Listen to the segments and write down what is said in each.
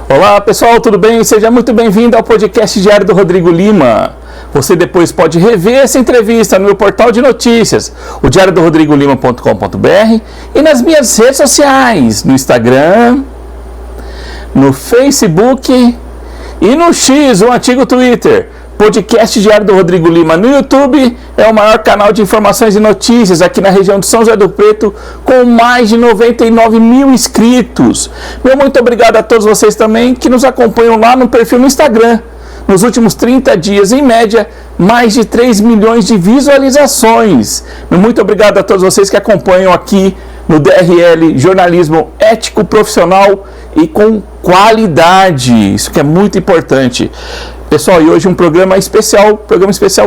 Olá pessoal, tudo bem? Seja muito bem-vindo ao podcast diário do Rodrigo Lima. Você depois pode rever essa entrevista no meu portal de notícias, o diariodorodrigolima.com.br, e nas minhas redes sociais, no Instagram, no Facebook e no X, o antigo Twitter. Podcast Diário do Rodrigo Lima no YouTube é o maior canal de informações e notícias aqui na região de São José do Preto, com mais de 99 mil inscritos. Meu muito obrigado a todos vocês também que nos acompanham lá no perfil no Instagram. Nos últimos 30 dias, em média, mais de 3 milhões de visualizações. Meu muito obrigado a todos vocês que acompanham aqui no DRL Jornalismo Ético, Profissional e com qualidade. Isso que é muito importante. Pessoal, e hoje um programa especial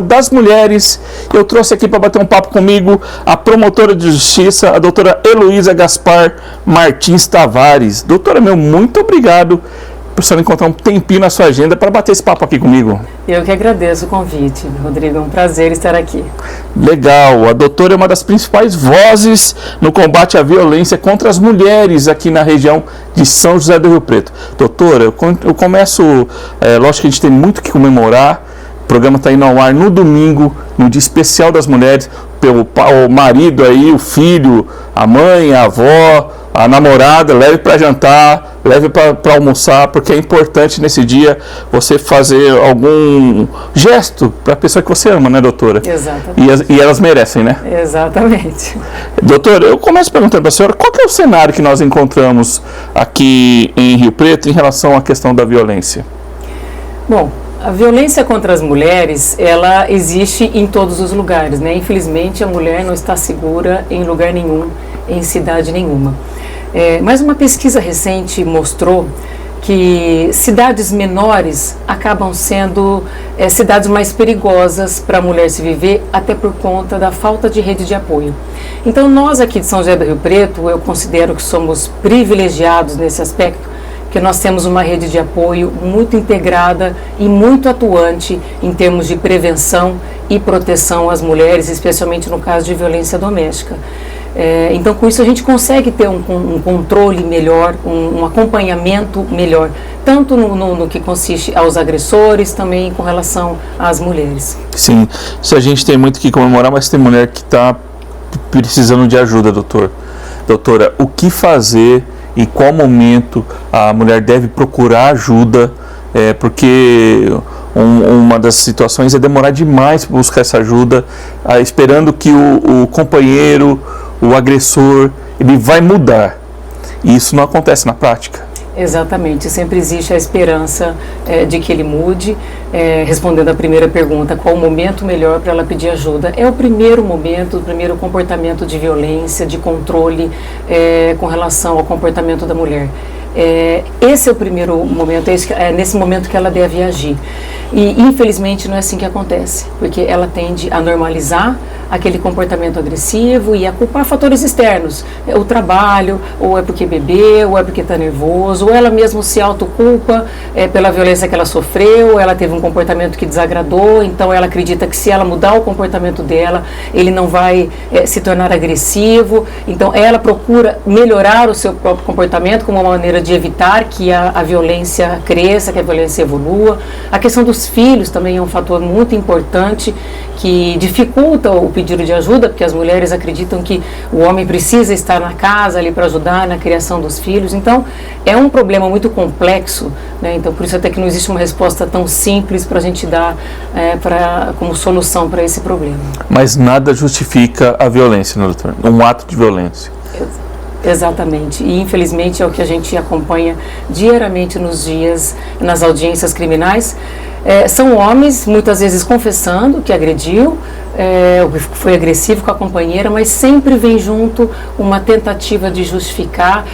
das mulheres. Eu trouxe aqui para bater um papo comigo a promotora de justiça, a doutora Heloísa Gaspar Martins Tavares. Doutora, muito obrigado por você encontrar um tempinho na sua agenda para bater esse papo aqui comigo. Eu que agradeço o convite, Rodrigo, é um prazer estar aqui. Legal, a doutora é uma das principais vozes no combate à violência contra as mulheres aqui na região de São José do Rio Preto. Doutora, eu começo, lógico que a gente tem muito que comemorar, o programa está indo ao ar no domingo, no dia especial das mulheres, o marido aí, o filho, a mãe, a avó, a namorada, leve para jantar, leve para almoçar, porque é importante nesse dia você fazer algum gesto para a pessoa que você ama, né, doutora? Exatamente. E elas merecem, né? Exatamente. Doutora, eu começo perguntando para a senhora, qual que é o cenário que nós encontramos aqui em Rio Preto em relação à questão da violência? Bom, a violência contra as mulheres, ela existe em todos os lugares, né? Infelizmente, a mulher não está segura em lugar nenhum, em cidade nenhuma. Mas uma pesquisa recente mostrou que cidades menores acabam sendo cidades mais perigosas para a mulher se viver, até por conta da falta de rede de apoio. Então, nós aqui de São José do Rio Preto, eu considero que somos privilegiados nesse aspecto, que nós temos uma rede de apoio muito integrada e muito atuante em termos de prevenção e proteção às mulheres, especialmente no caso de violência doméstica. Então, com isso, a gente consegue ter um controle melhor, um acompanhamento melhor, tanto no que consiste aos agressores, também com relação às mulheres. Sim, isso a gente tem muito que comemorar, mas tem mulher que está precisando de ajuda, doutora. O que fazer? Em qual momento a mulher deve procurar ajuda, porque uma das situações é demorar demais para buscar essa ajuda, esperando que o companheiro, o agressor, ele vai mudar. E isso não acontece na prática. Exatamente, sempre existe a esperança de que ele mude. Respondendo à primeira pergunta, qual o momento melhor para ela pedir ajuda? É o primeiro momento, o primeiro comportamento de violência, de controle com relação ao comportamento da mulher. Esse é o primeiro momento, é nesse momento que ela deve agir. E infelizmente não é assim que acontece, porque ela tende a normalizar aquele comportamento agressivo e a culpar fatores externos, o trabalho, ou é porque bebeu, ou é porque está nervoso, ou ela mesmo se autoculpa pela violência que ela sofreu, ou ela teve um comportamento que desagradou, então ela acredita que se ela mudar o comportamento dela, ele não vai se tornar agressivo, então ela procura melhorar o seu próprio comportamento como uma maneira de evitar que a violência cresça, que a violência evolua. A questão dos filhos também é um fator muito importante que dificulta o pedido de ajuda, porque as mulheres acreditam que o homem precisa estar na casa ali para ajudar na criação dos filhos. Então, é um problema muito complexo, né? Então, por isso até que não existe uma resposta tão simples para a gente dar como solução para esse problema. Mas nada justifica a violência, né, doutor? Um ato de violência. Exatamente, e infelizmente é o que a gente acompanha diariamente nas audiências criminais. São homens, muitas vezes confessando que agrediu, foi agressivo com a companheira, mas sempre vem junto uma tentativa de justificar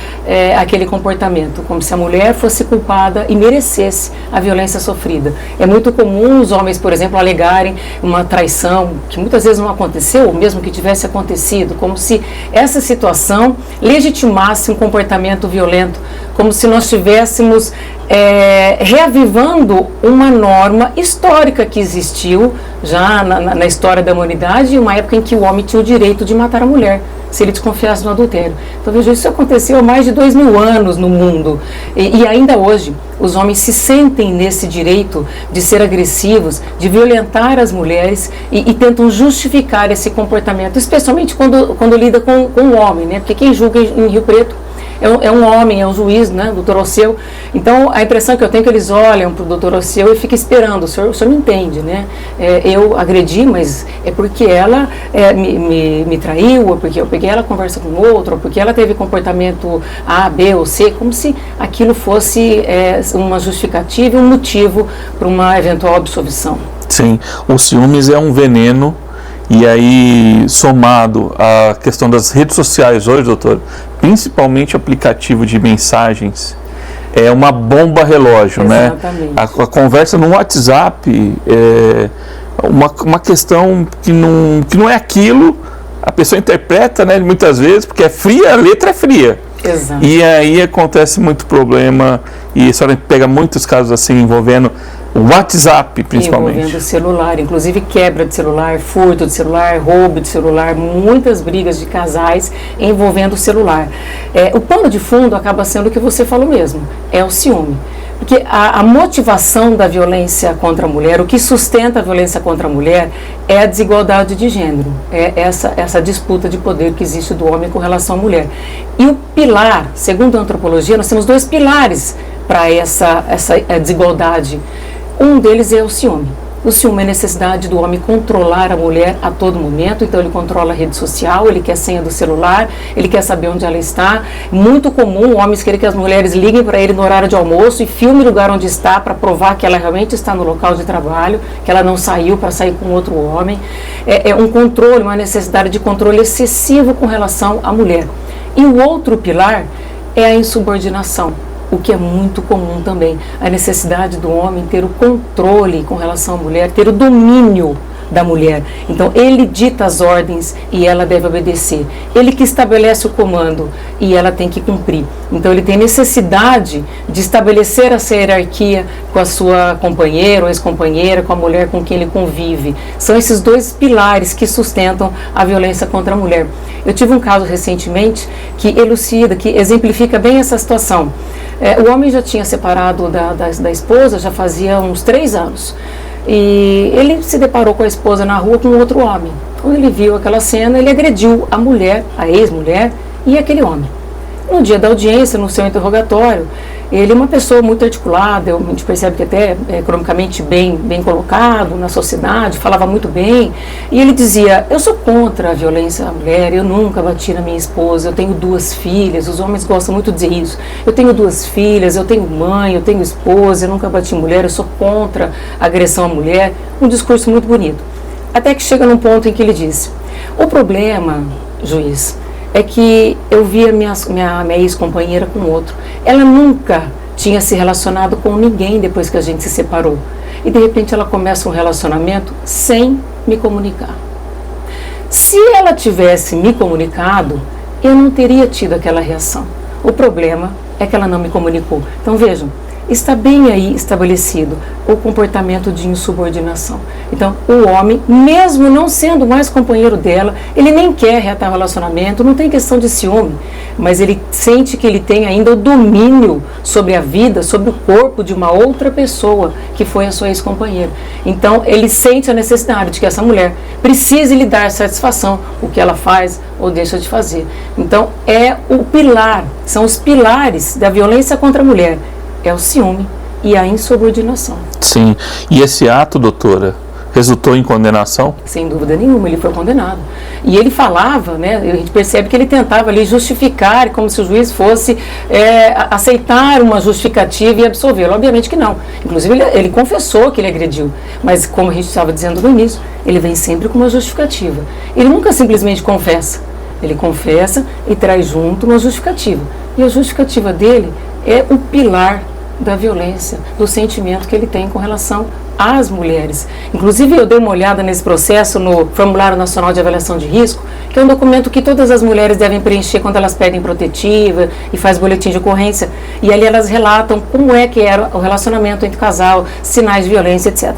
aquele comportamento, como se a mulher fosse culpada e merecesse a violência sofrida. É muito comum os homens, por exemplo, alegarem uma traição que muitas vezes não aconteceu, ou mesmo que tivesse acontecido, como se essa situação legitimasse um comportamento violento como se nós estivéssemos reavivando uma norma histórica que existiu já na história da humanidade, em uma época em que o homem tinha o direito de matar a mulher, se ele desconfiasse do adultério. Então, veja, isso aconteceu há mais de 2000 anos no mundo. E ainda hoje, os homens se sentem nesse direito de ser agressivos, de violentar as mulheres e tentam justificar esse comportamento, especialmente quando lida com o homem, né? Porque quem julga em Rio Preto é um homem, é um juiz, né, doutor Oceu. Então, a impressão que eu tenho é que eles olham para o doutor Oceu e ficam esperando, o senhor me entende, né? Eu agredi, mas é porque ela me traiu, ou porque eu peguei ela conversa com outro, ou porque ela teve comportamento A, B ou C, como se aquilo fosse uma justificativa e um motivo para uma eventual absolvição. Sim, o ciúmes é um veneno. E aí, somado à questão das redes sociais hoje, doutor, principalmente o aplicativo de mensagens, é uma bomba relógio, exatamente, né? A conversa no WhatsApp é uma questão que não é aquilo, a pessoa interpreta, né, muitas vezes, porque é fria, a letra é fria. Exato. E aí acontece muito problema, e a senhora pega muitos casos assim envolvendo o WhatsApp, principalmente. Envolvendo o celular, inclusive quebra de celular, furto de celular, roubo de celular, muitas brigas de casais envolvendo o celular. O pano de fundo acaba sendo o que você falou mesmo, é o ciúme. Porque a motivação da violência contra a mulher, o que sustenta a violência contra a mulher é a desigualdade de gênero, é essa disputa de poder que existe do homem com relação à mulher. E o pilar, segundo a antropologia, nós temos 2 pilares para essa desigualdade. Um deles é o ciúme. O ciúme é a necessidade do homem controlar a mulher a todo momento, então ele controla a rede social, ele quer a senha do celular, ele quer saber onde ela está. Muito comum homens querem que as mulheres liguem para ele no horário de almoço e filmem o lugar onde está para provar que ela realmente está no local de trabalho, que ela não saiu para sair com outro homem. É um controle, uma necessidade de controle excessivo com relação à mulher. E o outro pilar é a insubordinação, o que é muito comum também, a necessidade do homem ter o controle com relação à mulher, ter o domínio da mulher. Então, ele dita as ordens e ela deve obedecer. Ele que estabelece o comando e ela tem que cumprir. Então, ele tem necessidade de estabelecer essa hierarquia com a sua companheira ou ex-companheira, com a mulher com quem ele convive. São esses 2 pilares que sustentam a violência contra a mulher. Eu tive um caso recentemente que elucida, que exemplifica bem essa situação. O homem já tinha separado da esposa, já fazia uns 3 anos. E ele se deparou com a esposa na rua com outro homem. Quando ele viu aquela cena, ele agrediu a mulher, a ex-mulher e aquele homem. No dia da audiência, no seu interrogatório, ele é uma pessoa muito articulada, a gente percebe que até economicamente bem colocado na sociedade, falava muito bem, e ele dizia: eu sou contra a violência à mulher, eu nunca bati na minha esposa, eu tenho 2 filhas, os homens gostam muito de dizer isso, eu tenho 2 filhas, eu tenho mãe, eu tenho esposa, eu nunca bati em mulher, eu sou contra a agressão à mulher, um discurso muito bonito. Até que chega num ponto em que ele disse: o problema, juiz, é que eu via minha ex-companheira com outro. Ela nunca tinha se relacionado com ninguém depois que a gente se separou. E de repente ela começa um relacionamento sem me comunicar. Se ela tivesse me comunicado, eu não teria tido aquela reação. O problema é que ela não me comunicou. Então vejam, está bem aí estabelecido o comportamento de insubordinação. Então, o homem, mesmo não sendo mais companheiro dela, ele nem quer reatar o relacionamento, não tem questão de ciúme, mas ele sente que ele tem ainda o domínio sobre a vida, sobre o corpo de uma outra pessoa, que foi a sua ex-companheira. Então, ele sente a necessidade de que essa mulher precise lhe dar satisfação, o que ela faz ou deixa de fazer. Então, é o pilar, são os pilares da violência contra a mulher. É o ciúme e a insubordinação. Sim. E esse ato, doutora, resultou em condenação? Sem dúvida nenhuma, ele foi condenado. E ele falava, né, a gente percebe que ele tentava ali justificar, como se o juiz fosse aceitar uma justificativa e absolvê-lo. Obviamente que não. Inclusive, ele confessou que ele agrediu. Mas, como a gente estava dizendo no início, ele vem sempre com uma justificativa. Ele nunca simplesmente confessa. Ele confessa e traz junto uma justificativa. E a justificativa dele é o pilar da violência, do sentimento que ele tem com relação às mulheres. Inclusive, eu dei uma olhada nesse processo no Formulário Nacional de Avaliação de Risco, que é um documento que todas as mulheres devem preencher quando elas pedem protetiva e faz boletim de ocorrência. E ali elas relatam como é que era o relacionamento entre o casal, sinais de violência, etc.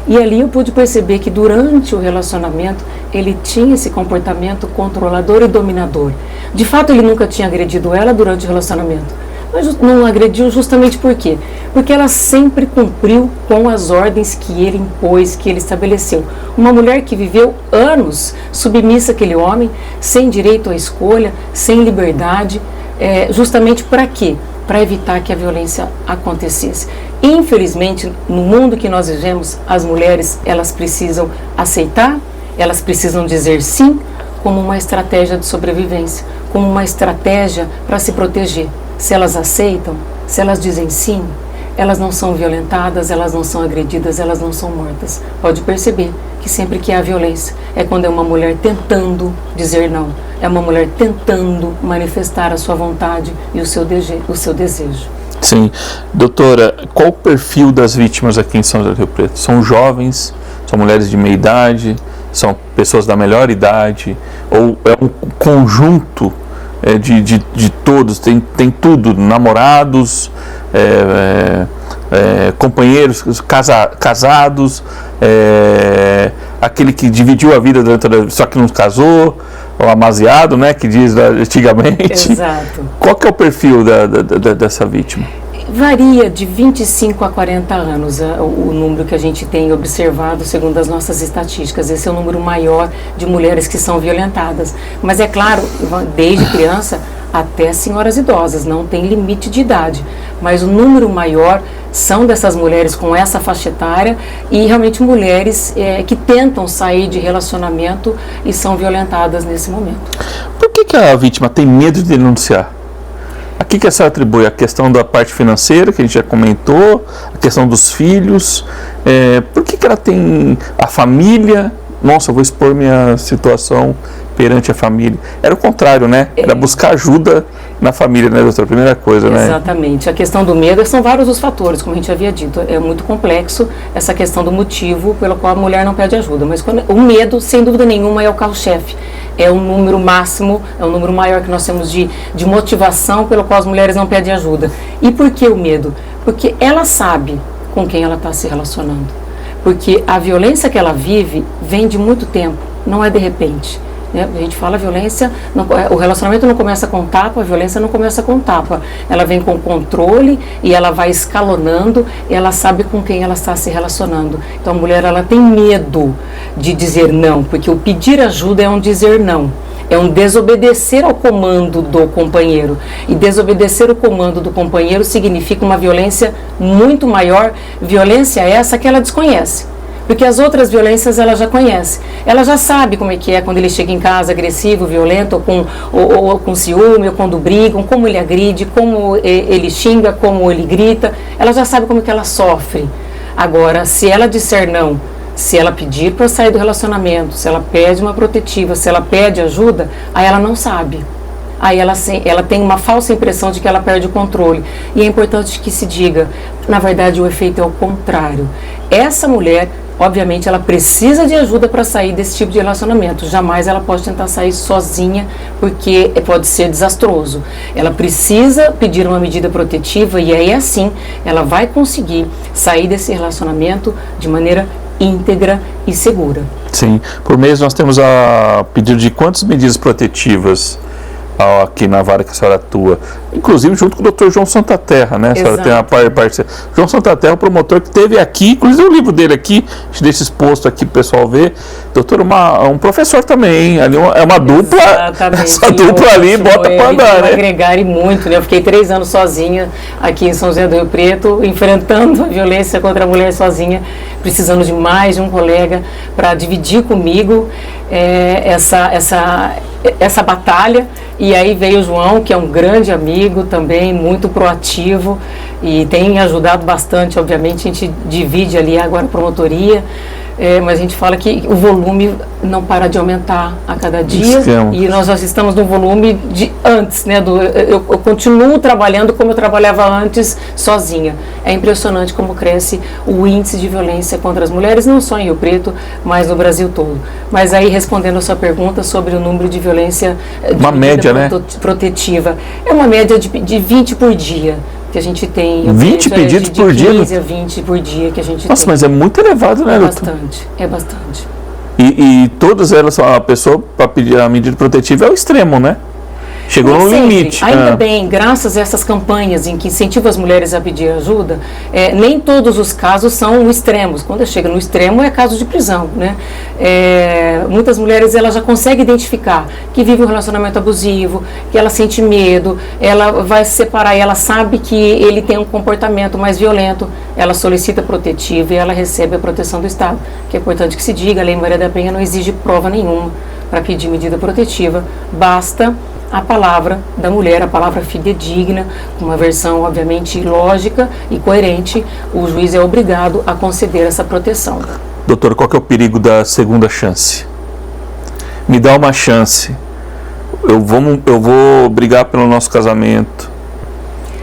E ali eu pude perceber que durante o relacionamento ele tinha esse comportamento controlador e dominador. De fato, ele nunca tinha agredido ela durante o relacionamento. Mas não agrediu justamente por quê? Porque ela sempre cumpriu com as ordens que ele impôs, que ele estabeleceu. Uma mulher que viveu anos submissa àquele homem, sem direito à escolha, sem liberdade, justamente para quê? Para evitar que a violência acontecesse. Infelizmente, no mundo que nós vivemos, as mulheres, elas precisam aceitar, elas precisam dizer sim, como uma estratégia de sobrevivência, como uma estratégia para se proteger. Se elas aceitam, se elas dizem sim, elas não são violentadas, elas não são agredidas, elas não são mortas. Pode perceber que sempre que há violência é quando é uma mulher tentando dizer não, é uma mulher tentando manifestar a sua vontade e o seu desejo. Sim. Doutora, qual o perfil das vítimas aqui em São José do Rio Preto? São jovens? São mulheres de meia idade? São pessoas da melhor idade? Ou é um conjunto de todos? Tem tudo, namorados, companheiros, casados, aquele que dividiu a vida só que não casou, o amaziado, né, que diz antigamente. Exato. Qual que é o perfil dessa vítima? Varia de 25 a 40 anos o número que a gente tem observado segundo as nossas estatísticas. Esse é o número maior de mulheres que são violentadas. Mas é claro, desde criança até senhoras idosas, não tem limite de idade. Mas o número maior são dessas mulheres com essa faixa etária e realmente mulheres que tentam sair de relacionamento e são violentadas nesse momento. Por que a vítima tem medo de denunciar? A que a senhora atribui? A questão da parte financeira, que a gente já comentou, a questão dos filhos, por que ela tem a família? Nossa, eu vou expor minha situação perante a família. Era o contrário, né? Era buscar ajuda na família, né, doutora? Primeira coisa, né? Exatamente. A questão do medo, são vários os fatores, como a gente havia dito. É muito complexo essa questão do motivo pelo qual a mulher não pede ajuda. Mas o medo, sem dúvida nenhuma, é o carro-chefe. É o número máximo, é o número maior que nós temos de motivação pelo qual as mulheres não pedem ajuda. E por que o medo? Porque ela sabe com quem ela está se relacionando. Porque a violência que ela vive vem de muito tempo, não é de repente. A gente fala violência, o relacionamento não começa com tapa, a violência não começa com tapa. Ela vem com controle e ela vai escalonando e ela sabe com quem ela está se relacionando. Então a mulher, ela tem medo de dizer não, porque o pedir ajuda é um dizer não. É um desobedecer ao comando do companheiro. E desobedecer o comando do companheiro significa uma violência muito maior, violência essa que ela desconhece. Porque as outras violências ela já conhece. Ela já sabe como é que é quando ele chega em casa agressivo, violento, ou com ciúme, ou quando brigam, como ele agride, como ele xinga, como ele grita. Ela já sabe como é que ela sofre. Agora, se ela disser não, se ela pedir para sair do relacionamento, se ela pede uma protetiva, se ela pede ajuda, aí ela não sabe. Aí ela tem uma falsa impressão de que ela perde o controle. E é importante que se diga, na verdade o efeito é o contrário. Essa mulher, obviamente, ela precisa de ajuda para sair desse tipo de relacionamento. Jamais ela pode tentar sair sozinha, porque pode ser desastroso. Ela precisa pedir uma medida protetiva e aí assim ela vai conseguir sair desse relacionamento de maneira íntegra e segura. Sim. Por mês nós temos a pedido de quantas medidas protetivas aqui na vara que a senhora atua, inclusive junto com o Dr. João Santaterra, né? A senhora tem uma parceria. João Santaterra é o promotor que teve aqui, inclusive o livro dele aqui, a gente deixa exposto aqui para o pessoal ver. Doutor, um professor também, ali é uma dupla. Exatamente. Essa dupla ali bota para andar, né? Agregar e muito, né? Eu fiquei 3 anos sozinha aqui em São José do Rio Preto, enfrentando a violência contra a mulher sozinha, precisando de mais de um colega para dividir comigo essa batalha. E aí veio o João, que é um grande amigo também, muito proativo e tem ajudado bastante. Obviamente a gente divide ali agora a promotoria, mas a gente fala que o volume não para de aumentar a cada dia, e nós já estamos no volume de antes, né? Eu continuo trabalhando como eu trabalhava antes, sozinha. É impressionante como cresce o índice de violência contra as mulheres, não só em Rio Preto, mas no Brasil todo. Mas aí, respondendo a sua pergunta sobre o número de violência uma média, né? protetiva, é uma média de 20 por dia. Que a gente tem 20 pedidos por dia? 15 a 20 por dia que a gente tem. Nossa, mas é muito elevado, né, doutor? É bastante. E todas elas, a pessoa para pedir a medida protetiva é o extremo, né? Chegou no limite. Ainda bem, graças a essas campanhas em que incentivam as mulheres a pedir ajuda, nem todos os casos são extremos. Quando chega no extremo é caso de prisão, né? Muitas mulheres elas já conseguem identificar que vive um relacionamento abusivo, que ela sente medo, ela vai se separar e ela sabe que ele tem um comportamento mais violento, ela solicita protetiva e ela recebe a proteção do Estado. Que é importante que se diga, a Lei Maria da Penha não exige prova nenhuma para pedir medida protetiva, basta a palavra da mulher, a palavra fidedigna, uma versão obviamente lógica e coerente, o juiz é obrigado a conceder essa proteção. Doutor, qual que é o perigo da segunda chance? Me dá uma chance, eu vou brigar pelo nosso casamento.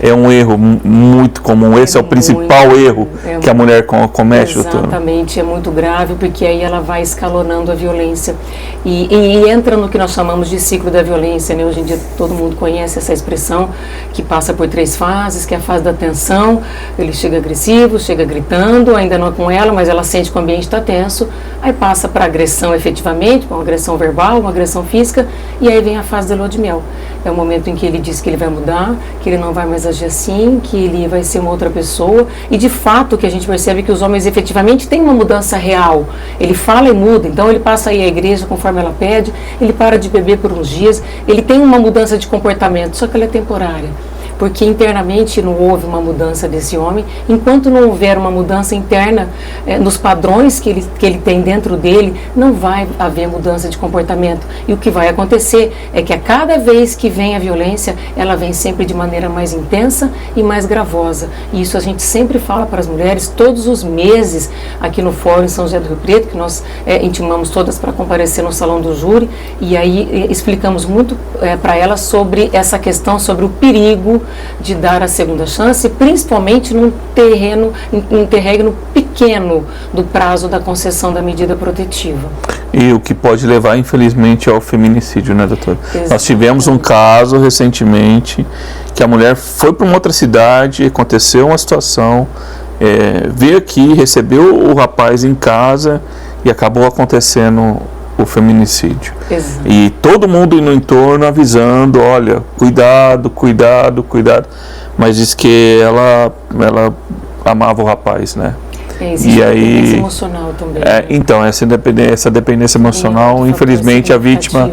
É um erro muito comum, esse é o principal erro que a mulher comete, doutor. Exatamente, é muito grave, porque aí ela vai escalonando a violência e entra no que nós chamamos de ciclo da violência, né? Hoje em dia todo mundo conhece essa expressão, que passa por 3 fases, que é a fase da tensão, ele chega agressivo, chega gritando, ainda não é com ela, mas ela sente que o ambiente está tenso, aí passa para agressão efetivamente, uma agressão verbal, uma agressão física, e aí vem a fase da lua de mel. É o momento em que ele diz que ele vai mudar, que ele não vai mais agir assim, que ele vai ser uma outra pessoa, e de fato que a gente percebe que os homens efetivamente têm uma mudança real. Ele fala e muda, então ele passa a ir à igreja conforme ela pede, ele para de beber por uns dias, ele tem uma mudança de comportamento, só que ela é temporária. Porque internamente não houve uma mudança desse homem, enquanto não houver uma mudança interna nos padrões que ele tem dentro dele, não vai haver mudança de comportamento. E o que vai acontecer é que a cada vez que vem a violência, ela vem sempre de maneira mais intensa e mais gravosa. E isso a gente sempre fala para as mulheres, todos os meses, aqui no Fórum em São José do Rio Preto, que nós intimamos todas para comparecer no Salão do Júri, e aí explicamos muito para elas sobre essa questão, sobre o perigo de dar a segunda chance, principalmente num terreno pequeno do prazo da concessão da medida protetiva. E o que pode levar, infelizmente, ao feminicídio, né, doutor? Exatamente. Nós tivemos um caso recentemente que a mulher foi para uma outra cidade, aconteceu uma situação, veio aqui, recebeu o rapaz em casa e acabou acontecendo o feminicídio. Exato. E todo mundo no entorno avisando, olha, cuidado, mas diz que ela amava o rapaz, né? Existe e aí dependência emocional também. Então, essa dependência emocional, infelizmente a vítima...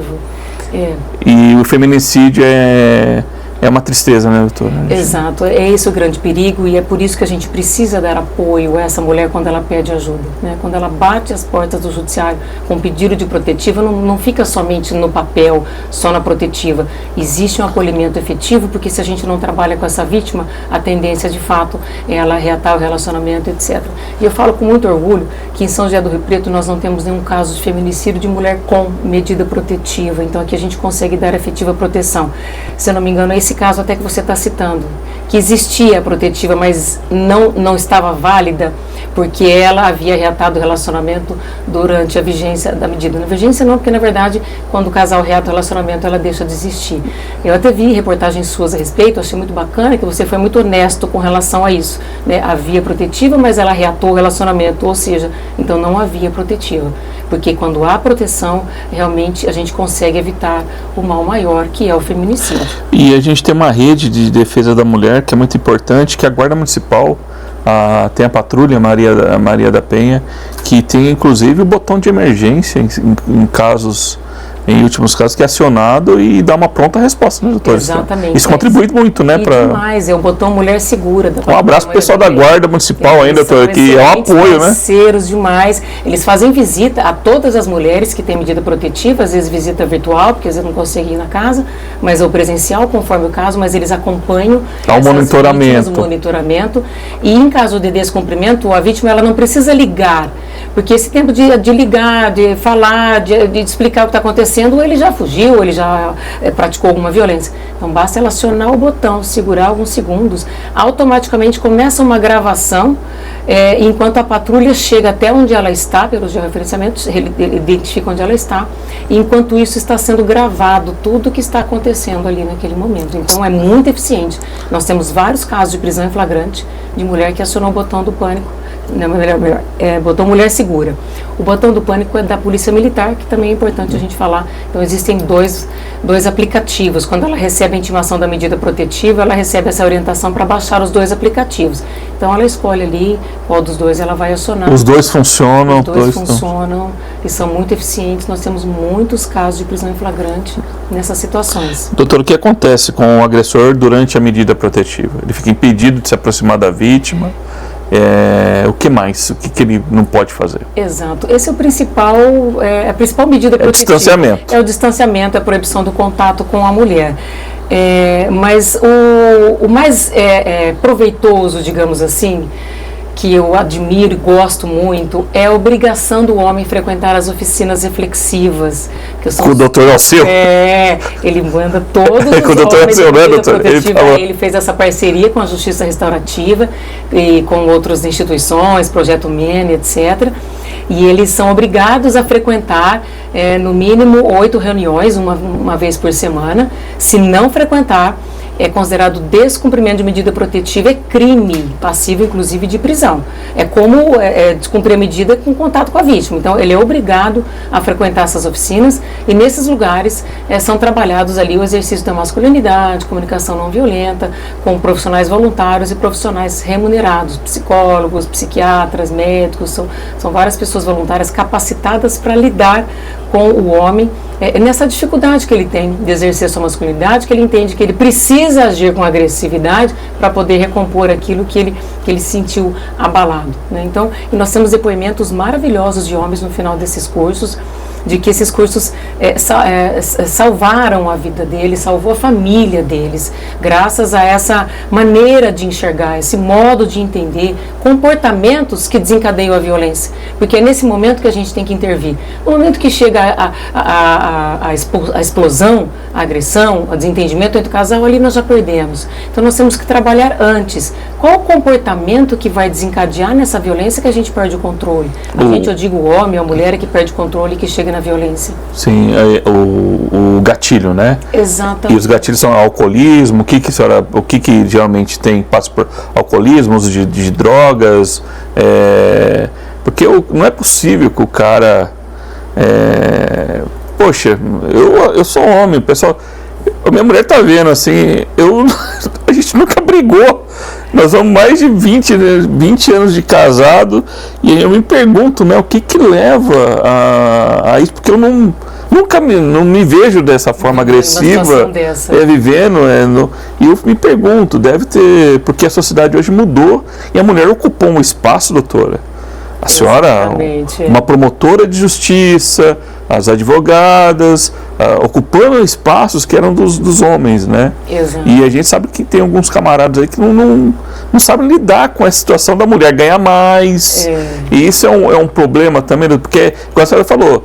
E o feminicídio é uma tristeza, né, doutora? Exato, é esse o grande perigo, e é por isso que a gente precisa dar apoio a essa mulher quando ela pede ajuda, né? Quando ela bate as portas do judiciário com pedido de protetiva, não fica somente no papel, só na protetiva. Existe um acolhimento efetivo, porque se a gente não trabalha com essa vítima, a tendência de fato é ela reatar o relacionamento, etc. E eu falo com muito orgulho que em São José do Rio Preto nós não temos nenhum caso de feminicídio de mulher com medida protetiva, então aqui a gente consegue dar efetiva proteção. Se eu não me engano, esse caso até que você está citando, que existia a protetiva, mas não estava válida, porque ela havia reatado o relacionamento durante a vigência da medida. Na vigência não, porque na verdade, quando o casal reata o relacionamento, ela deixa de existir. Eu até vi reportagens suas a respeito, achei muito bacana, que você foi muito honesto com relação a isso, né? Havia protetiva, mas ela reatou o relacionamento, ou seja, então não havia protetiva. Porque quando há proteção, realmente a gente consegue evitar o mal maior, que é o feminicídio. E a gente tem uma rede de defesa da mulher que é muito importante, que é a Guarda Municipal, tem a patrulha Maria da Penha, que tem inclusive o botão de emergência em casos em últimos casos, que é acionado e dá uma pronta resposta, né, doutor? Exatamente. Isso contribui muito, né? Demais, é o botão Mulher Segura. Um abraço pro pessoal da Guarda Municipal ainda, doutor, que é um apoio, né? Parceiros demais. Eles fazem visita a todas as mulheres que têm medida protetiva, às vezes visita virtual, porque às vezes não conseguem ir na casa, mas ou presencial, conforme o caso, mas eles acompanham o monitoramento. O monitoramento. E em caso de descumprimento, a vítima ela não precisa ligar, porque esse tempo de ligar, de falar, de explicar o que está acontecendo, ele já fugiu, ele já praticou alguma violência. Então basta ela acionar o botão, segurar alguns segundos, automaticamente começa uma gravação, enquanto a patrulha chega até onde ela está, pelos georreferenciamentos, ele identifica onde ela está, e enquanto isso está sendo gravado tudo o que está acontecendo ali naquele momento. Então é muito eficiente. Nós temos vários casos de prisão em flagrante de mulher que acionou o botão do pânico, botão Mulher Segura. O botão do pânico é da Polícia Militar, que também é importante a gente falar. Então existem dois aplicativos. Quando ela recebe a intimação da medida protetiva, ela recebe essa orientação para baixar os dois aplicativos. Então ela escolhe ali qual dos dois ela vai acionar. Os dois funcionam. Os dois funcionam e são muito eficientes. Nós temos muitos casos de prisão em flagrante nessas situações. Doutor, o que acontece com o agressor durante a medida protetiva? Ele fica impedido de se aproximar da vítima? O que mais? O que ele não pode fazer? Exato. Esse é o principal, a principal medida protetiva. É o distanciamento. É o distanciamento, é a proibição do contato com a mulher. Mas o mais proveitoso, digamos assim, que eu admiro e gosto muito, é a obrigação do homem frequentar as oficinas reflexivas. Com o doutor Alceu? Ele manda todos os com o doutor Alceu, né, doutor? Ele fez essa parceria com a Justiça Restaurativa e com outras instituições, Projeto MENE, etc. E eles são obrigados a frequentar, no mínimo, 8 reuniões, uma vez por semana. Se não frequentar, é considerado descumprimento de medida protetiva, é crime, passivo inclusive de prisão. É como descumprir a medida com contato com a vítima. Então ele é obrigado a frequentar essas oficinas e nesses lugares são trabalhados ali o exercício da masculinidade, comunicação não violenta, com profissionais voluntários e profissionais remunerados, psicólogos, psiquiatras, médicos, são várias pessoas voluntárias capacitadas para lidar com o homem nessa dificuldade que ele tem de exercer sua masculinidade, que ele entende que ele precisa agir com agressividade para poder recompor aquilo que ele sentiu abalado, né? Então, e nós temos depoimentos maravilhosos de homens no final desses cursos, de que esses cursos salvaram a vida deles, salvou a família deles, graças a essa maneira de enxergar, esse modo de entender comportamentos que desencadeiam a violência, porque é nesse momento que a gente tem que intervir. No momento que chega a explosão, a agressão, o desentendimento entre o casal, ali nós já perdemos. Então nós temos que trabalhar antes. Qual o comportamento que vai desencadear nessa violência que a gente perde o controle? Eu digo o homem, a mulher é que perde o controle e que chega na violência. Sim, o gatilho, né? Exatamente. E os gatilhos são alcoolismo, o que geralmente passa por alcoolismo, uso de drogas, porque não é possível que o cara, poxa, eu sou homem, pessoal, a minha mulher tá vendo assim, a gente nunca brigou, nós vamos mais de 20 anos de casado, e eu me pergunto, né, o que leva a isso, porque eu nunca me vejo dessa forma agressiva, vivendo, e eu me pergunto, deve ter, porque a sociedade hoje mudou, e a mulher ocupou um espaço, doutora. A senhora, uma promotora de justiça, as advogadas, ocupando espaços que eram dos homens, né? Exato. E a gente sabe que tem alguns camaradas aí que não sabem lidar com essa situação da mulher ganhar mais. E isso é um problema também, porque, como a senhora falou,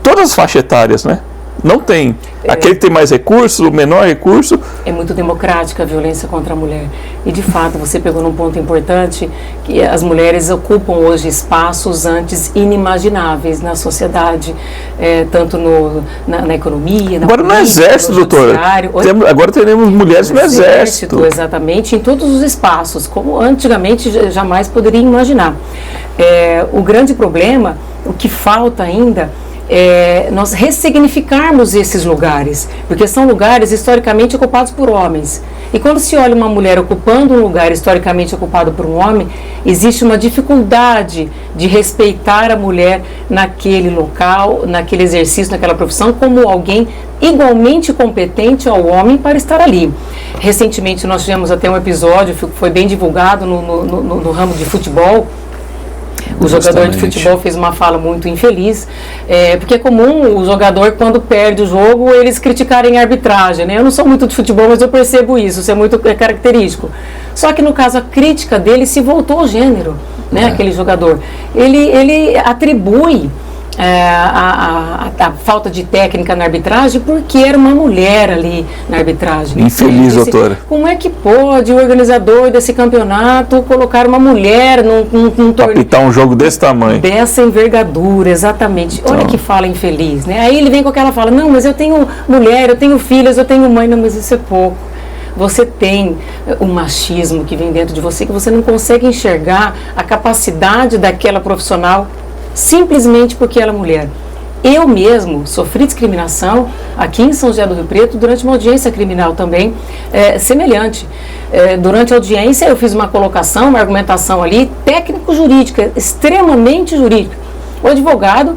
todas as faixas etárias, né? Não tem. Aquele que tem mais recursos, o menor recurso. É muito democrática a violência contra a mulher. E, de fato, você pegou num ponto importante, que as mulheres ocupam hoje espaços antes inimagináveis na sociedade, tanto na economia, na agora política, no exército, doutora. Agora teremos mulheres no exército. Exatamente, em todos os espaços, como antigamente jamais poderia imaginar. O grande problema, o que falta ainda, nós ressignificarmos esses lugares, porque são lugares historicamente ocupados por homens. E quando se olha uma mulher ocupando um lugar historicamente ocupado por um homem, existe uma dificuldade de respeitar a mulher naquele local, naquele exercício, naquela profissão, como alguém igualmente competente ao homem para estar ali. Recentemente nós tivemos até um episódio, foi bem divulgado no ramo de futebol. O jogador de futebol fez uma fala muito infeliz, porque é comum o jogador, quando perde o jogo, eles criticarem a arbitragem, né? Eu não sou muito de futebol, mas eu percebo isso é muito característico. Só que no caso, a crítica dele se voltou ao gênero, né? Aquele jogador. Ele atribui a falta de técnica na arbitragem porque era uma mulher ali na arbitragem. Infeliz, doutora. Como é que pode o organizador desse campeonato colocar uma mulher num torneio? Apitar um jogo desse tamanho. Dessa envergadura, exatamente. Olha que fala infeliz, né? Aí ele vem com aquela fala, não, mas eu tenho mulher, eu tenho filhas, eu tenho mãe. Não, mas isso é pouco. Você tem um machismo que vem dentro de você, que você não consegue enxergar a capacidade daquela profissional simplesmente porque ela é mulher. Eu mesmo sofri discriminação aqui em São José do Rio Preto durante uma audiência criminal também semelhante. Durante a audiência eu fiz uma colocação, uma argumentação ali técnico-jurídica, extremamente jurídica. O advogado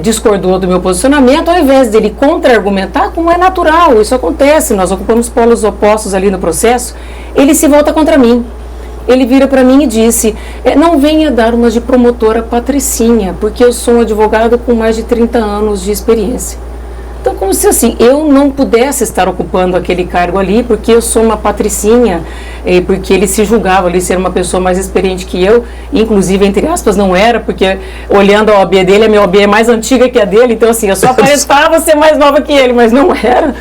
discordou do meu posicionamento, ao invés dele contra-argumentar, como é natural, isso acontece, nós ocupamos polos opostos ali no processo, ele se volta contra mim. Ele vira para mim e disse, não venha dar uma de promotora patricinha, porque eu sou um advogado com mais de 30 anos de experiência. Então, como se assim, eu não pudesse estar ocupando aquele cargo ali, porque eu sou uma patricinha, porque ele se julgava ali ser uma pessoa mais experiente que eu, inclusive, entre aspas, não era, porque olhando a OAB dele, a minha OAB é mais antiga que a dele, então assim, eu só aparentava ser mais nova que ele, mas não era.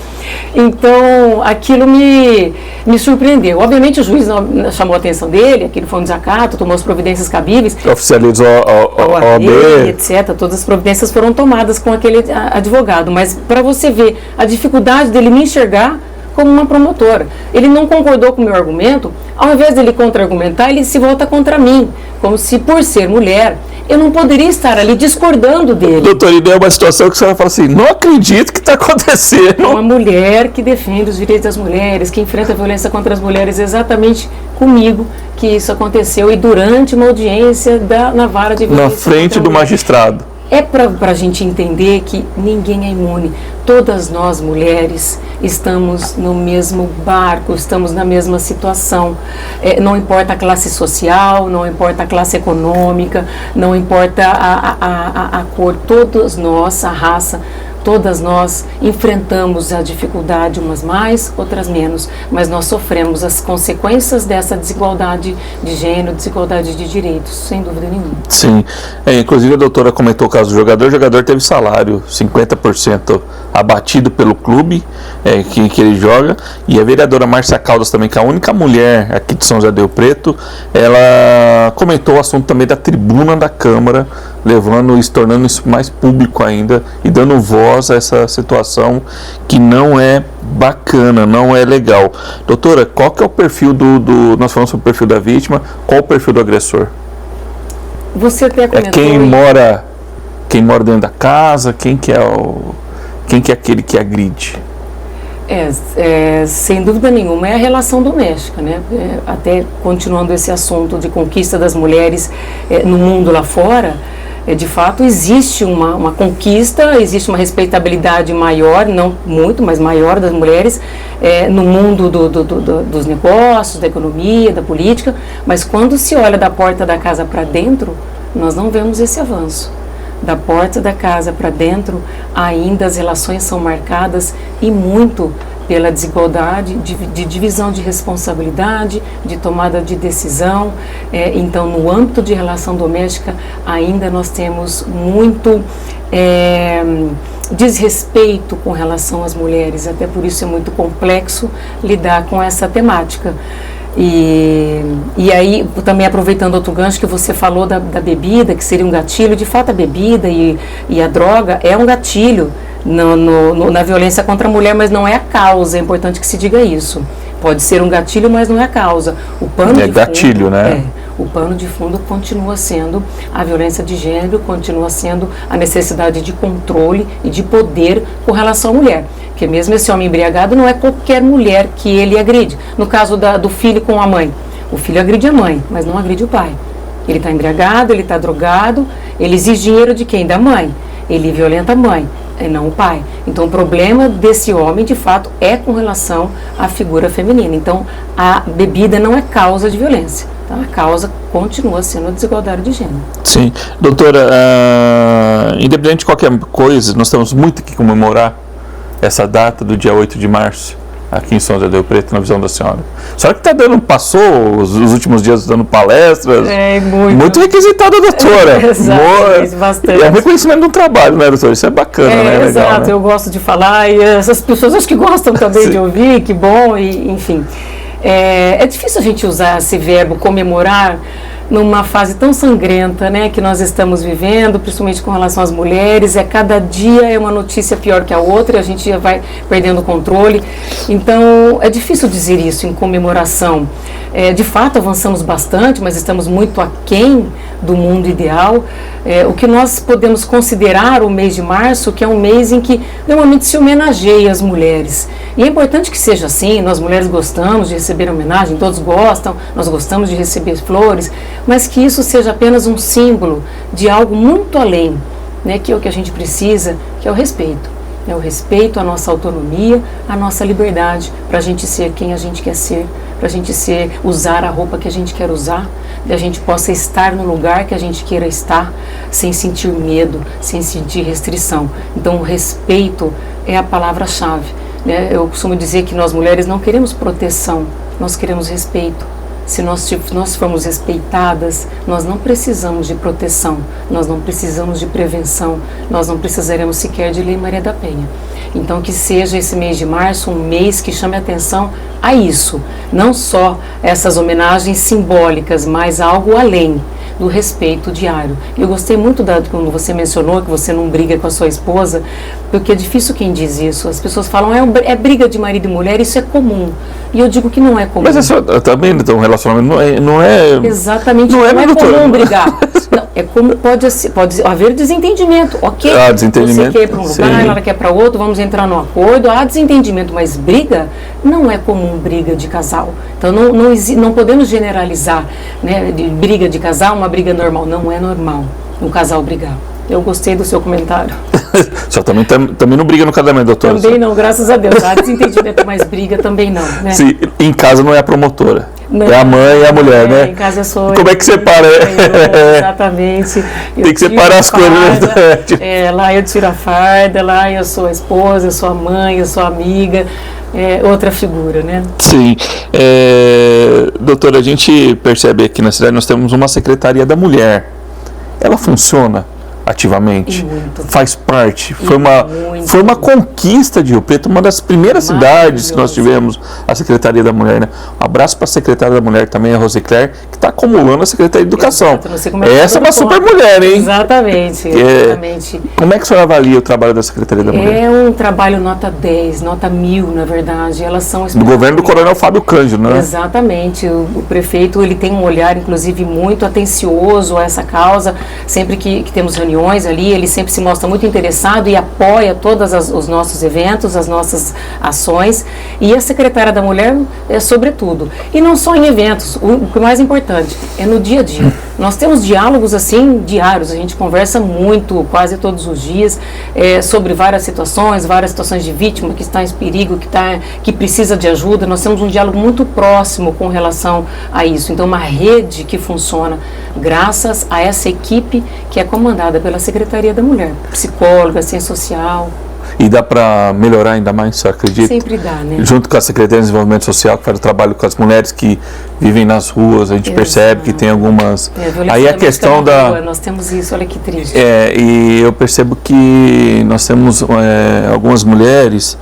Então, aquilo me surpreendeu. Obviamente, o juiz não chamou a atenção dele, aquilo foi um desacato, tomou as providências cabíveis. Oficializou a OAB, etc. Todas as providências foram tomadas com aquele advogado. Mas, para você ver a dificuldade dele me enxergar como uma promotora. Ele não concordou com o meu argumento, ao invés dele contra-argumentar, ele se volta contra mim, como se, por ser mulher, eu não poderia estar ali discordando dele. Doutor, e é uma situação que a senhora fala assim, não acredito que está acontecendo. É uma mulher que defende os direitos das mulheres, que enfrenta a violência contra as mulheres, exatamente comigo que isso aconteceu, e durante uma audiência na vara de violência. Na frente do magistrado. É para a gente entender que ninguém é imune. Todas nós, mulheres, estamos no mesmo barco, estamos na mesma situação. Não importa a classe social, não importa a classe econômica, não importa a cor, todas nós, a raça, todas nós enfrentamos a dificuldade, umas mais, outras menos, mas nós sofremos as consequências dessa desigualdade de gênero, desigualdade de direitos, sem dúvida nenhuma. Sim, inclusive a doutora comentou o caso do jogador. O jogador teve salário 50% abatido pelo clube que ele joga, e a vereadora Márcia Caldas também, que é a única mulher aqui de São José do Rio Preto, ela comentou o assunto também da tribuna da Câmara, levando isso, tornando isso mais público ainda e dando voz a essa situação que não é bacana, não é legal. Doutora, qual que é o perfil nós falamos sobre o perfil da vítima, qual o perfil do agressor? Você até comentou... Quem mora dentro da casa, quem que é aquele que agride? Sem dúvida nenhuma, é a relação doméstica, né? Até continuando esse assunto de conquista das mulheres no mundo lá fora, de fato existe uma conquista, existe uma respeitabilidade maior, não muito, mas maior das mulheres no mundo dos negócios, da economia, da política, mas quando se olha da porta da casa para dentro, nós não vemos esse avanço. Da porta da casa para dentro, ainda as relações são marcadas e muito pela desigualdade de divisão de responsabilidade, de tomada de decisão. Então, no âmbito de relação doméstica, ainda nós temos muito desrespeito com relação às mulheres. Até por isso é muito complexo lidar com essa temática. E aí, também aproveitando outro gancho que você falou da bebida, que seria um gatilho, de fato a bebida e a droga é um gatilho na violência contra a mulher, mas não é a causa, é importante que se diga isso. Pode ser um gatilho, mas não é a causa. O pano de gatilho, fundo, né? O pano de fundo continua sendo a violência de gênero, continua sendo a necessidade de controle e de poder com relação à mulher. Porque mesmo esse homem embriagado não é qualquer mulher que ele agride. No caso do filho com a mãe, o filho agride a mãe, mas não agride o pai. Ele está embriagado, ele está drogado, ele exige dinheiro de quem? Da mãe. Ele violenta a mãe, e não o pai. Então o problema desse homem, de fato, é com relação à figura feminina. Então a bebida não é causa de violência. Tá? A causa continua sendo a desigualdade de gênero. Sim. Doutora, independente de qualquer coisa, nós temos muito que comemorar essa data do dia 8 de março, aqui em São José do Rio Preto, na visão da senhora. A senhora que passou os últimos dias dando palestras, muito requisitada, doutora. Exato, bastante. É um reconhecimento do trabalho, né, doutora? Isso é bacana, né? Exato, legal, né? Eu gosto de falar e essas pessoas acho que gostam também de ouvir, que bom, e, enfim. É difícil a gente usar esse verbo comemorar numa fase tão sangrenta, né, que nós estamos vivendo, principalmente com relação às mulheres. Cada dia é uma notícia pior que a outra e a gente vai perdendo o controle. Então, é difícil dizer isso em comemoração. De fato, avançamos bastante, mas estamos muito aquém do mundo ideal. O que nós podemos considerar o mês de março, que é um mês em que normalmente se homenageia as mulheres. E é importante que seja assim, nós mulheres gostamos de receber homenagem, todos gostam, nós gostamos de receber flores, mas que isso seja apenas um símbolo de algo muito além, né, que é o que a gente precisa, que é o respeito. É o respeito à nossa autonomia, à nossa liberdade, para a gente ser quem a gente quer ser, para a gente usar a roupa que a gente quer usar, que a gente possa estar no lugar que a gente queira estar, sem sentir medo, sem sentir restrição. Então, o respeito é a palavra-chave, né? Eu costumo dizer que nós mulheres não queremos proteção, nós queremos respeito. Se nós formos respeitadas, nós não precisamos de proteção, nós não precisamos de prevenção, nós não precisaremos sequer de Lei Maria da Penha. Então, que seja esse mês de março um mês que chame atenção a isso, não só essas homenagens simbólicas, mas algo além do respeito diário. Eu gostei muito quando você mencionou que você não briga com a sua esposa, porque é difícil quem diz isso. As pessoas falam, é briga de marido e mulher, isso é comum. E eu digo que não é comum. Mas também um relacionamento não é... Exatamente, não é comum brigar. Não, é como pode haver desentendimento, ok? Desentendimento, você quer para um lugar, ela quer para outro, vamos entrar num acordo, há desentendimento, mas briga não é comum, briga de casal. Então não podemos generalizar, né, de briga de casal, uma briga normal. Não é normal um casal brigar. Eu gostei do seu comentário. Só também não briga no casamento, doutora? Também não, graças a Deus. Há desentendimento, mas briga também não, né? Sim, em casa não é a promotora. Não, é a mãe e a mulher, né? Em casa eu sou... Como é que separa? Exatamente. Tem que separar as coisas. Lá eu tiro a farda, lá eu sou a esposa, eu sou a mãe, eu sou a amiga. Outra figura, né? Sim. Doutora, a gente percebe aqui na cidade, nós temos uma Secretaria da Mulher. Ela funciona ativamente, faz parte, foi uma conquista de Rio Preto, uma das primeiras cidades que nós tivemos a Secretaria da Mulher, né? Um abraço para a Secretária da Mulher também, a Rosicler, que está acumulando a Secretaria de Educação. Essa é uma super mulher, hein? Exatamente. Como é que a senhora avalia o trabalho da Secretaria da Mulher? É um trabalho nota 10, nota 1000, na verdade. Elas são do governo do Coronel Fábio Cândido, né? Exatamente. O prefeito, ele tem um olhar, inclusive, muito atencioso a essa causa. Sempre que temos reuniões ali, ele sempre se mostra muito interessado e apoia todos os nossos eventos, as nossas ações. E a Secretária da Mulher é sobretudo. E não só em eventos, o que é mais importante é no dia a dia. Nós temos diálogos assim diários, a gente conversa muito, quase todos os dias, sobre várias situações de vítima que está em perigo, que precisa de ajuda. Nós temos um diálogo muito próximo com relação a isso. Então, uma rede que funciona graças a essa equipe que é comandada pela Secretaria da Mulher, psicóloga, ciência social. E dá para melhorar ainda mais, você acredita? Sempre dá, né? Junto com a Secretaria de Desenvolvimento Social, que faz o trabalho com as mulheres que vivem nas ruas, a gente percebe que tem algumas... Aí a questão da... Rua, nós temos isso, olha que triste. E eu percebo que nós temos algumas mulheres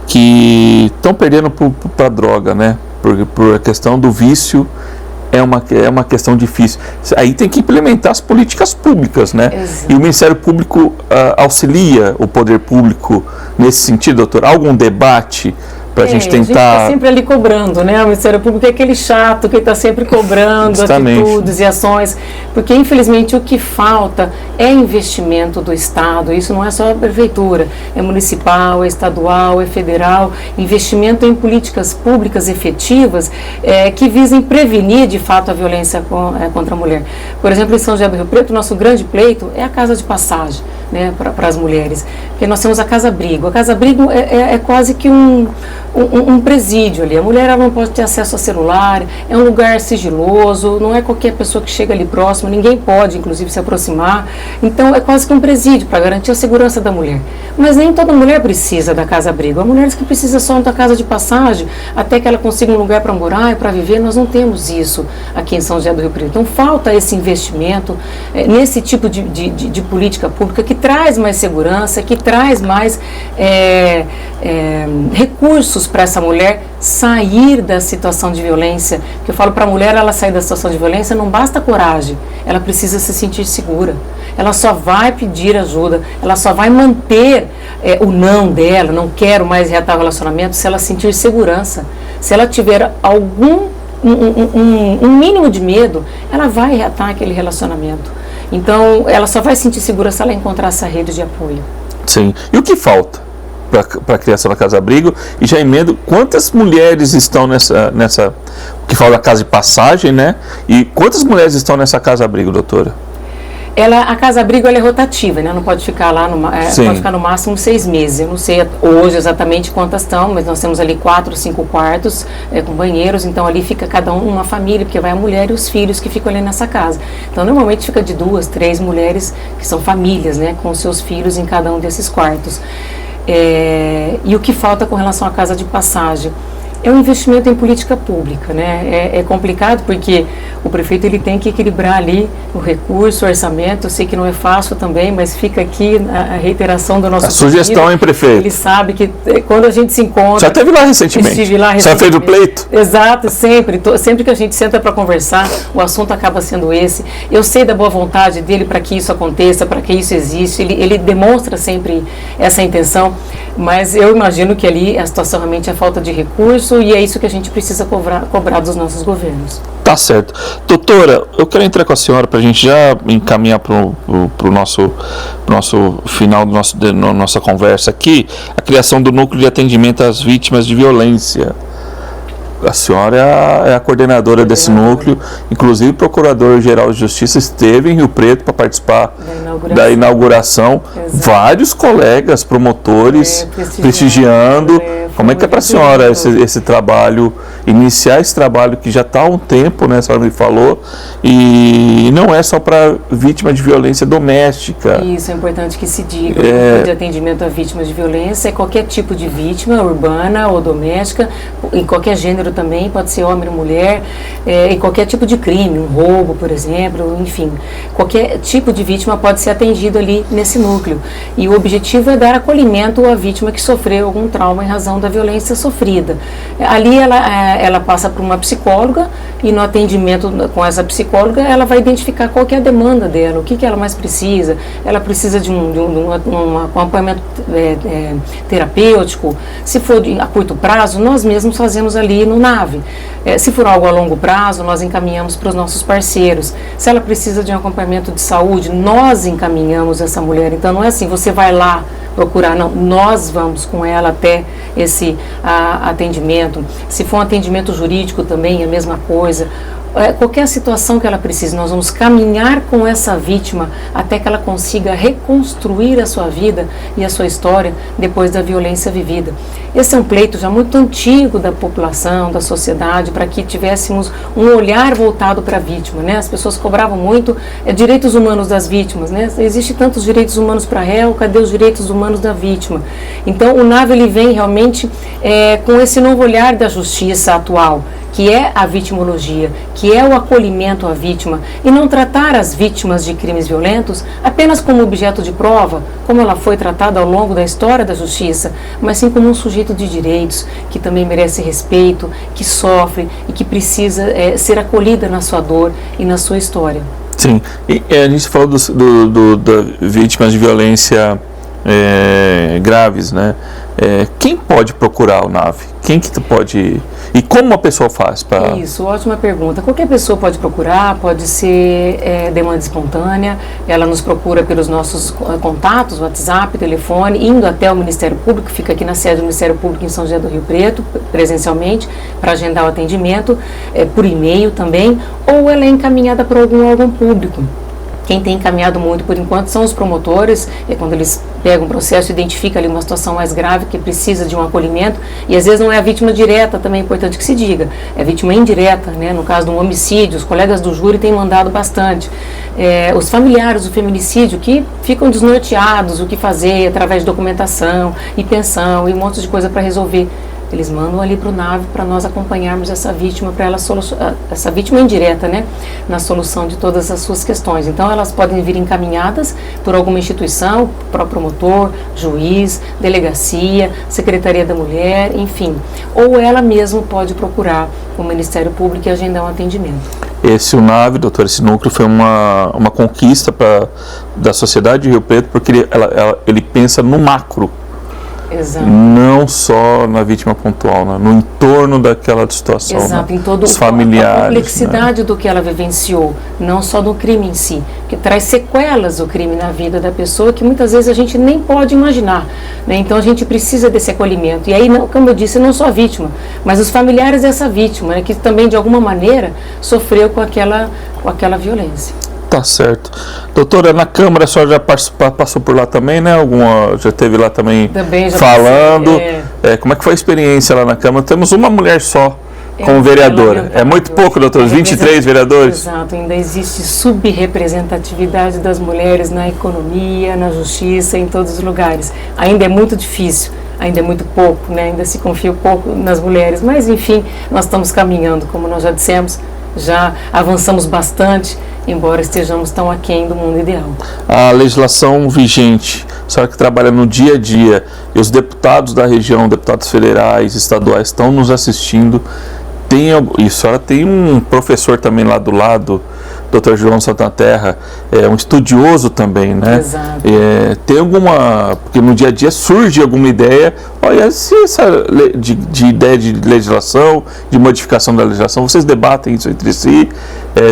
que estão perdendo para droga, né? Por a questão do vício. É uma questão difícil. Aí tem que implementar as políticas públicas, né? Exato. E o Ministério Público auxilia o poder público nesse sentido, doutor? Há algum debate para a gente tentar... A gente está sempre ali cobrando, né? O Ministério Público é aquele chato que está sempre cobrando atitudes e ações, porque infelizmente o que falta é investimento do Estado. Isso não é só a prefeitura, é municipal, é estadual, é federal, investimento em políticas públicas efetivas que visem prevenir de fato a violência contra a mulher. Por exemplo, em São José do Rio Preto, nosso grande pleito é a casa de passagem, né, para as mulheres, porque nós temos a casa-abrigo. A casa-abrigo é quase que um presídio ali. A mulher ela não pode ter acesso a celular, é um lugar sigiloso, não é qualquer pessoa que chega ali próximo, ninguém pode, inclusive, se aproximar. Então, é quase que um presídio para garantir a segurança da mulher. Mas nem toda mulher precisa da casa-abrigo. Há mulheres que precisam só da casa de passagem até que ela consiga um lugar para morar e para viver. Nós não temos isso aqui em São José do Rio Preto. Então, falta esse investimento nesse tipo de política pública que traz mais segurança, que traz mais recursos para essa mulher sair da situação de violência. Que eu falo para a mulher, ela sair da situação de violência, não basta coragem, ela precisa se sentir segura. Ela só vai pedir ajuda, ela só vai manter o não dela, não quero mais reatar o relacionamento, se ela sentir segurança. Se ela tiver um mínimo de medo, ela vai reatar aquele relacionamento. Então, ela só vai sentir segura se ela encontrar essa rede de apoio. Sim. E o que falta para a criação da casa-abrigo? E já emendo, quantas mulheres estão nessa o que fala da casa de passagem, né? E quantas mulheres estão nessa casa-abrigo, doutora? A casa-abrigo é rotativa, né? Não pode ficar lá, pode ficar no máximo 6 meses. Eu não sei hoje exatamente quantas estão, mas nós temos ali 4, 5 quartos com banheiros, então ali fica cada uma família, porque vai a mulher e os filhos que ficam ali nessa casa. Então normalmente fica de 2, 3 mulheres que são famílias, né? Com seus filhos em cada um desses quartos. E o que falta com relação à casa de passagem? É um investimento em política pública, né? É complicado porque o prefeito ele tem que equilibrar ali o recurso, o orçamento. Eu sei que não é fácil também, mas fica aqui a reiteração do nosso sugestão, hein, prefeito? Ele sabe que quando a gente se encontra... Já esteve lá recentemente. Estive lá recentemente. Já fez o pleito? Exato, sempre que a gente senta para conversar, o assunto acaba sendo esse. Eu sei da boa vontade dele para que isso aconteça, para que isso existe. Ele demonstra sempre essa intenção, mas eu imagino que ali a situação realmente é falta de recurso, e é isso que a gente precisa cobrar dos nossos governos. Tá certo. Doutora, eu quero entrar com a senhora para a gente já encaminhar para o nosso final da nossa conversa aqui, a criação do Núcleo de Atendimento às Vítimas de Violência. A senhora é a coordenadora desse núcleo, inclusive o Procurador-Geral de Justiça esteve em Rio Preto para participar da inauguração. Vários colegas, promotores, prestigiando. Como é que é para a senhora esse trabalho, iniciar esse trabalho que já está há um tempo, né, a senhora me falou, e não é só para vítima de violência doméstica. Isso, é importante que se diga. O Núcleo de Atendimento a Vítimas de Violência é qualquer tipo de vítima, urbana ou doméstica, em qualquer gênero também, pode ser homem ou mulher, em qualquer tipo de crime, um roubo, por exemplo, enfim, qualquer tipo de vítima pode ser atendido ali nesse núcleo. E o objetivo é dar acolhimento à vítima que sofreu algum trauma em razão da violência sofrida. Ali ela passa por uma psicóloga, e no atendimento com essa psicóloga ela vai identificar qual que é a demanda dela, o que ela mais precisa. Ela precisa de um acompanhamento terapêutico. Se for a curto prazo, nós mesmos fazemos ali no NAVE. Se for algo a longo prazo, nós encaminhamos para os nossos parceiros. Se ela precisa de um acompanhamento de saúde, nós encaminhamos essa mulher. Então não é assim, você vai lá procurar, não, nós vamos com ela até esse atendimento. Se for um atendimento jurídico também, a mesma coisa. Qualquer situação que ela precise, nós vamos caminhar com essa vítima até que ela consiga reconstruir a sua vida e a sua história depois da violência vivida. Esse é um pleito já muito antigo da população, da sociedade, para que tivéssemos um olhar voltado para a vítima, né? As pessoas cobravam muito direitos humanos das vítimas, né? Existem tantos direitos humanos para réu, cadê os direitos humanos da vítima? Então, o NAVE ele vem realmente com esse novo olhar da justiça atual, que é a vitimologia, que é o acolhimento à vítima, e não tratar as vítimas de crimes violentos apenas como objeto de prova, como ela foi tratada ao longo da história da justiça, mas sim como um sujeito de direitos, que também merece respeito, que sofre e que precisa ser acolhida na sua dor e na sua história. Sim, e a gente falou da vítimas de violência graves, né? Quem pode procurar o NAV? Quem que pode... E como a pessoa faz para... Isso, ótima pergunta. Qualquer pessoa pode procurar, pode ser demanda espontânea, ela nos procura pelos nossos contatos, WhatsApp, telefone, indo até o Ministério Público, fica aqui na sede do Ministério Público em São José do Rio Preto, presencialmente, para agendar o atendimento, por e-mail também, ou ela é encaminhada para algum órgão público. Quem tem encaminhado muito, por enquanto, são os promotores, quando eles pegam um processo, identificam ali uma situação mais grave que precisa de um acolhimento, e às vezes não é a vítima direta, também é importante que se diga, é a vítima indireta, né? No caso de um homicídio, os colegas do júri têm mandado bastante. Os familiares do feminicídio que ficam desnorteados, o que fazer através de documentação e pensão e um monte de coisa para resolver. Eles mandam ali para o NAV para nós acompanharmos essa vítima, para ela essa vítima indireta, né, na solução de todas as suas questões. Então, elas podem vir encaminhadas por alguma instituição, próprio promotor, juiz, delegacia, Secretaria da Mulher, enfim. Ou ela mesma pode procurar o Ministério Público e agendar um atendimento. O NAV, doutor, esse núcleo foi uma conquista da sociedade de Rio Preto, porque ele pensa no macro. Exato. Não só na vítima pontual, né? No entorno daquela situação. Exato, né? Em todo os familiares. A complexidade, né, do que ela vivenciou, não só do crime em si, que traz sequelas o crime na vida da pessoa que muitas vezes a gente nem pode imaginar, né? Então a gente precisa desse acolhimento. E aí, como eu disse, não só a vítima, mas os familiares dessa vítima, né, que também de alguma maneira sofreu com aquela violência. Tá certo. Doutora, na Câmara a senhora já passou por lá também, né? Já esteve lá também já falando. Como é que foi a experiência lá na Câmara? Temos uma mulher só como vereadora. É muito pouco, doutor? 23 vereadores? Exato. Ainda existe subrepresentatividade das mulheres na economia, na justiça, em todos os lugares. Ainda é muito difícil. Ainda é muito pouco, né? Ainda se confia pouco nas mulheres. Mas, enfim, nós estamos caminhando, como nós já dissemos. Já avançamos bastante, embora estejamos tão aquém do mundo ideal. A legislação vigente, a senhora que trabalha no dia a dia, e os deputados da região, deputados federais, estaduais, estão nos assistindo. E a senhora tem um professor também lá do lado, Dr. João Santaterra, um estudioso também, né? Exato. Tem porque no dia a dia surge alguma ideia, olha, se essa de ideia de legislação, de modificação da legislação, vocês debatem isso entre si,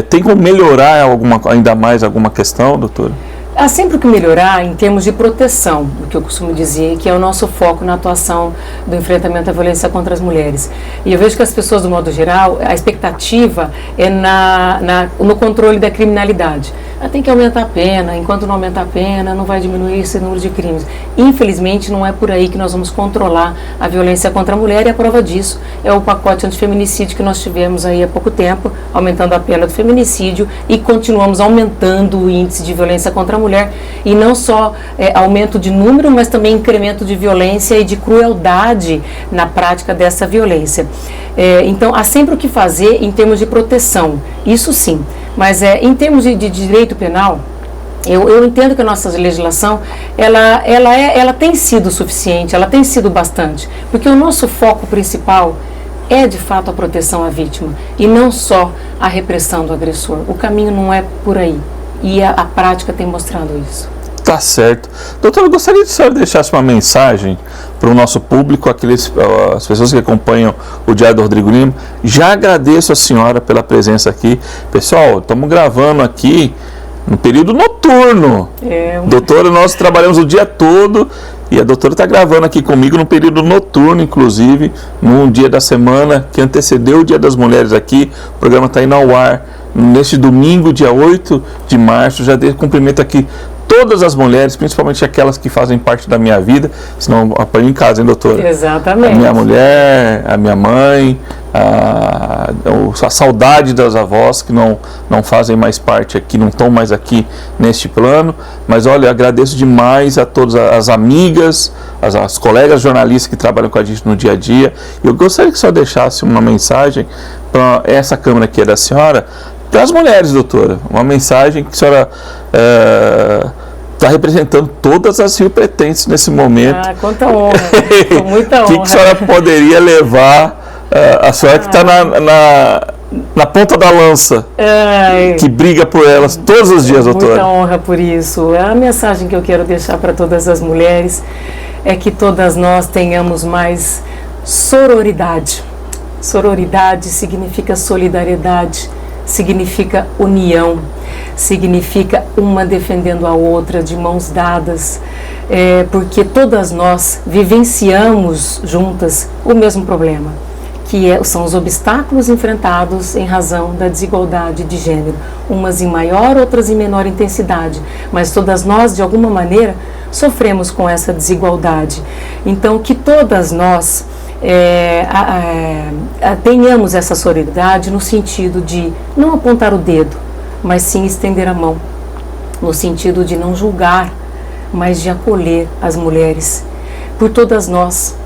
tem como melhorar ainda mais alguma questão, doutor? Há sempre que melhorar em termos de proteção, o que eu costumo dizer, que é o nosso foco na atuação do enfrentamento à violência contra as mulheres. E eu vejo que as pessoas, do modo geral, a expectativa é no controle da criminalidade. Tem que aumentar a pena, enquanto não aumentar a pena, não vai diminuir esse número de crimes. Infelizmente, não é por aí que nós vamos controlar a violência contra a mulher, e a prova disso é o pacote antifeminicídio que nós tivemos aí há pouco tempo, aumentando a pena do feminicídio, e continuamos aumentando o índice de violência contra a mulher, e não só aumento de número, mas também incremento de violência e de crueldade na prática dessa violência. Então, há sempre o que fazer em termos de proteção, isso sim, mas em termos de direito penal, eu entendo que a nossa legislação, ela tem sido suficiente, ela tem sido bastante, porque o nosso foco principal é de fato a proteção à vítima, e não só a repressão do agressor. O caminho não é por aí. E a prática tem mostrado isso. Tá certo. Doutora, eu gostaria que a senhora deixasse uma mensagem para o nosso público, as pessoas que acompanham o Diário do Rodrigo Lima. Já agradeço a senhora pela presença aqui. Pessoal, estamos gravando aqui no período noturno. Doutora, nós trabalhamos o dia todo e a doutora está gravando aqui comigo no período noturno, inclusive, num dia da semana que antecedeu o Dia das Mulheres aqui. O programa está indo ao ar neste domingo, dia 8 de março. Já cumprimento aqui todas as mulheres, principalmente aquelas que fazem parte da minha vida, senão eu apanho em casa, hein, doutora? Exatamente. A minha mulher, a minha mãe, a saudade das avós que não fazem mais parte aqui, não estão mais aqui neste plano, mas olha, eu agradeço demais a todas as amigas, as colegas jornalistas que trabalham com a gente no dia a dia. Eu gostaria que a senhora deixasse uma mensagem para essa câmera aqui da senhora, para as mulheres, doutora, uma mensagem que a senhora está representando todas as riopretenses nesse momento. Quanta honra, com muita honra. O que a senhora poderia levar, a senhora que está na ponta da lança, que briga por elas todos os dias, doutora. Muita honra por isso. A mensagem que eu quero deixar para todas as mulheres é que todas nós tenhamos mais sororidade. Sororidade significa solidariedade, significa união, significa uma defendendo a outra de mãos dadas, porque todas nós vivenciamos juntas o mesmo problema, que são os obstáculos enfrentados em razão da desigualdade de gênero, umas em maior, outras em menor intensidade, mas todas nós, de alguma maneira, sofremos com essa desigualdade. Então, que todas nós tenhamos essa solidariedade no sentido de não apontar o dedo, mas sim estender a mão, no sentido de não julgar, mas de acolher as mulheres, por todas nós,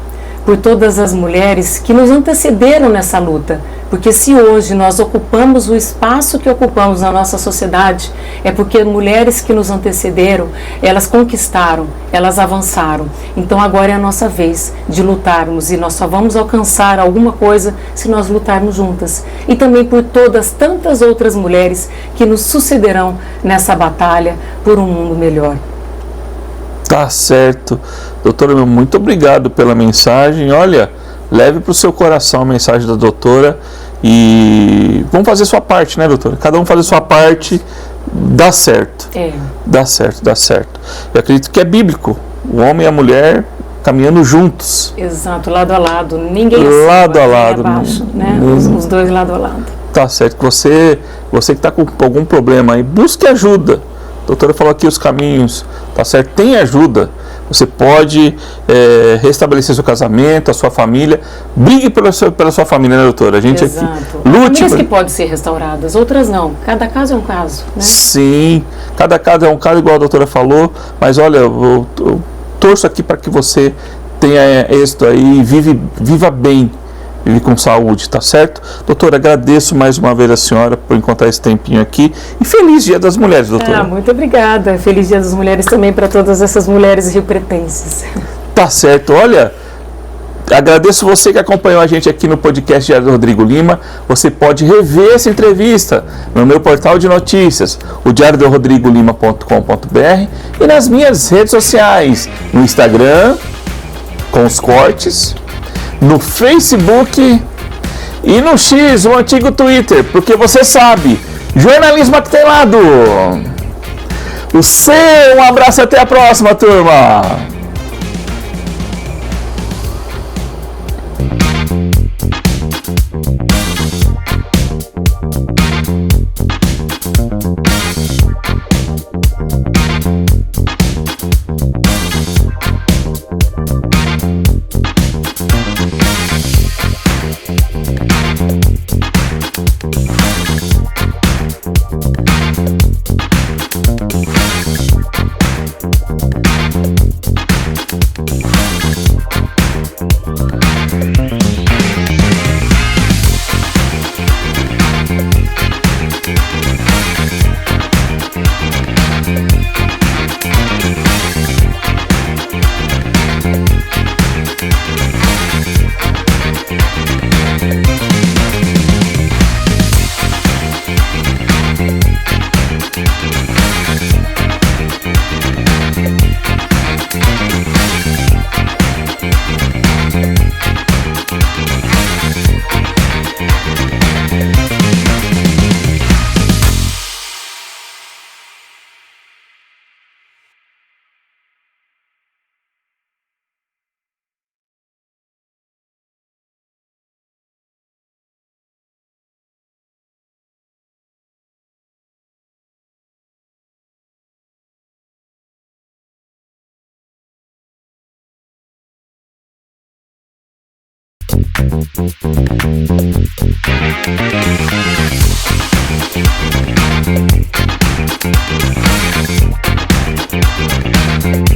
por todas as mulheres que nos antecederam nessa luta, porque se hoje nós ocupamos o espaço que ocupamos na nossa sociedade, é porque mulheres que nos antecederam, elas conquistaram, elas avançaram. Então agora é a nossa vez de lutarmos, e nós só vamos alcançar alguma coisa se nós lutarmos juntas. E também por todas tantas outras mulheres que nos sucederão nessa batalha por um mundo melhor. Tá certo. Doutora, muito obrigado pela mensagem. Olha, leve para o seu coração a mensagem da doutora e vamos fazer sua parte, né, doutora? Cada um fazer sua parte, dá certo. Dá certo, dá certo. Eu acredito que é bíblico. O homem e a mulher caminhando juntos. Exato, lado a lado. Ninguém lado a lado, abaixo, né? Os dois lado a lado. Tá certo. Você que está com algum problema aí, busque ajuda. A doutora falou aqui os caminhos, tá certo? Tem ajuda. Você pode restabelecer seu casamento, a sua família. Brigue pela sua família, né, doutora? A gente Exato. Aqui lute. Famílias que podem ser restauradas, outras não. Cada caso é um caso, né? Sim, cada caso é um caso, igual a doutora falou. Mas olha, eu torço aqui para que você tenha êxito aí, viva bem. Vive com saúde, tá certo? Doutora, agradeço mais uma vez a senhora por encontrar esse tempinho aqui. E feliz Dia das Mulheres, doutora. Muito obrigada. Feliz Dia das Mulheres também para todas essas mulheres riopretenses. Tá certo. Olha, agradeço você que acompanhou a gente aqui no podcast Diário do Rodrigo Lima. Você pode rever essa entrevista no meu portal de notícias, o diariodorodrigolima.com.br, e nas minhas redes sociais, no Instagram, com os cortes, no Facebook e no X, o antigo Twitter, porque você sabe, jornalismo atrelado. Um abraço e até a próxima, turma! Thank you.